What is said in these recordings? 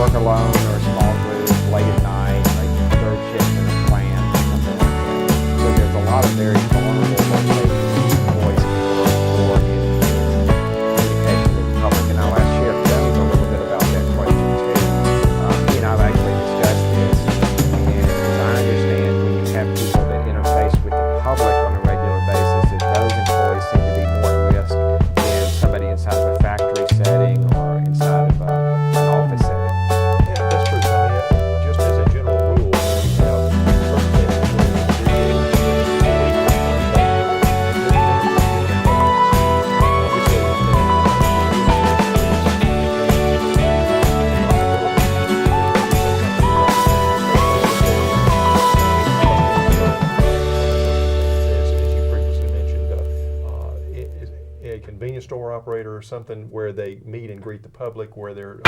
work alone or a small group, late at night, like third shift in a plant or something like that. So there's a lot of very vulnerable locations employees can work for in communication with the public. And I'll ask Sheriff Jones a little bit about that question too. He and I have actually discussed this, and as I understand, when you have people that interface with the public on a regular basis, that those employees seem to be more at risk than somebody inside of a factory setting or inside of an office setting. Yeah, that's true, Tony. Just as a general rule, we have certain things as you previously mentioned, a convenience store operator or something where they meet and greet the public, where they're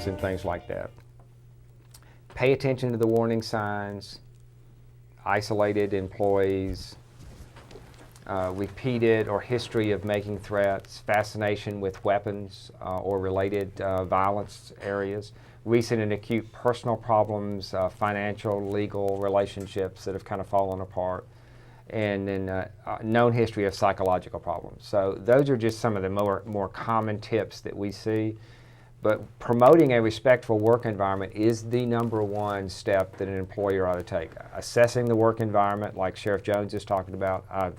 and things like that. Pay attention to the warning signs, isolated employees, repeated or history of making threats, fascination with weapons or related violence areas, recent and acute personal problems, financial, legal relationships that have kind of fallen apart, and then known history of psychological problems. So those are just some of the more common tips that we see. But promoting a respectful work environment is the #1 step that an employer ought to take. Assessing the work environment, like Sheriff Jones is talking about, I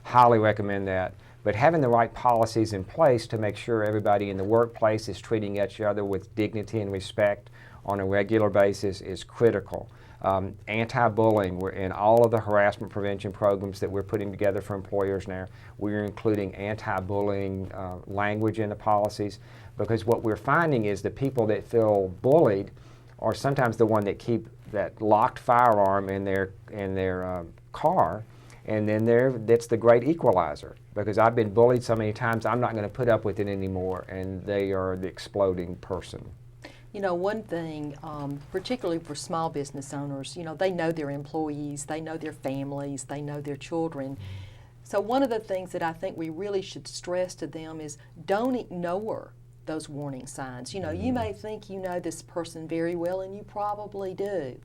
highly recommend that. But having the right policies in place to make sure everybody in the workplace is treating each other with dignity and respect on a regular basis is critical. Anti-bullying, we're in all of the harassment prevention programs that we're putting together for employers now. We're including anti-bullying language in the policies, because what we're finding is the people that feel bullied are sometimes the one that keep that locked firearm in their car, and then that's the great equalizer, because I've been bullied so many times I'm not going to put up with it anymore, and they are the exploding person. You know, one thing, particularly for small business owners, you know, they know their employees, they know their families, they know their children. So one of the things that I think we really should stress to them is don't ignore those warning signs. You know, you may think you know this person very well, and you probably do.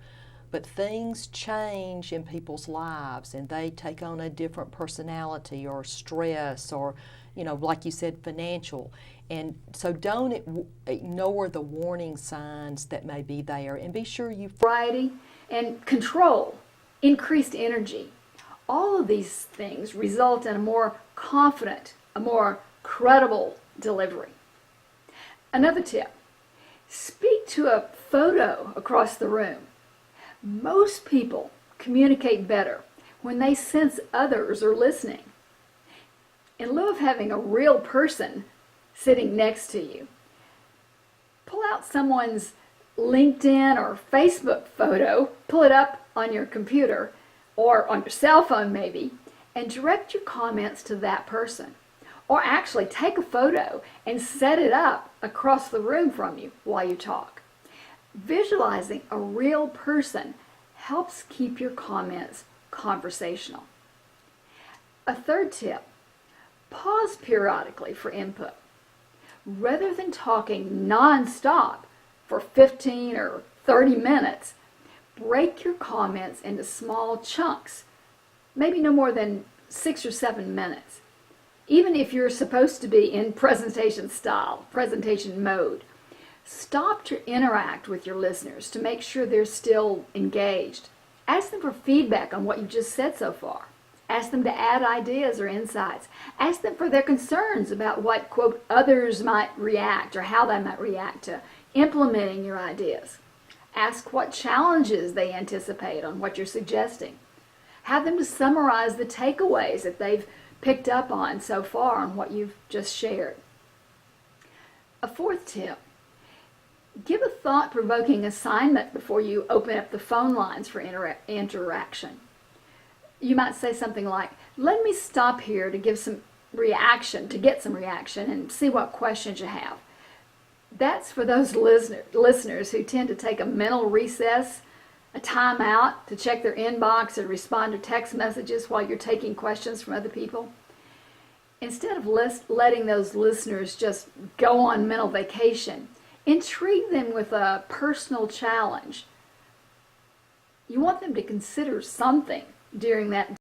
But things change in people's lives, and they take on a different personality or stress or, you know, like you said, financial. And so don't ignore the warning signs that may be there, and be sure you... Variety and control, increased energy. All of these things result in a more confident, a more credible delivery. Another tip, speak to a photo across the room. Most people communicate better when they sense others are listening. In lieu of having a real person sitting next to you, pull out someone's LinkedIn or Facebook photo, pull it up on your computer or on your cell phone maybe, and direct your comments to that person. Or actually take a photo and set it up across the room from you while you talk. Visualizing a real person helps keep your comments conversational. A third tip, pause periodically for input. Rather than talking non-stop for 15 or 30 minutes, break your comments into small chunks, maybe no more than 6 or 7 minutes. Even if you're supposed to be in presentation style, presentation mode, stop to interact with your listeners to make sure they're still engaged. Ask them for feedback on what you've just said so far. Ask them to add ideas or insights. Ask them for their concerns about what, quote, others might react or how they might react to implementing your ideas. Ask what challenges they anticipate on what you're suggesting. Have them to summarize the takeaways that they've picked up on so far on what you've just shared. A fourth tip, give a thought-provoking assignment before you open up the phone lines for interaction. You might say something like, let me stop here to get some reaction and see what questions you have. That's for those listeners who tend to take a mental recess, a time out to check their inbox and respond to text messages while you're taking questions from other people. Instead of letting those listeners just go on mental vacation, intrigue them with a personal challenge. You want them to consider something during that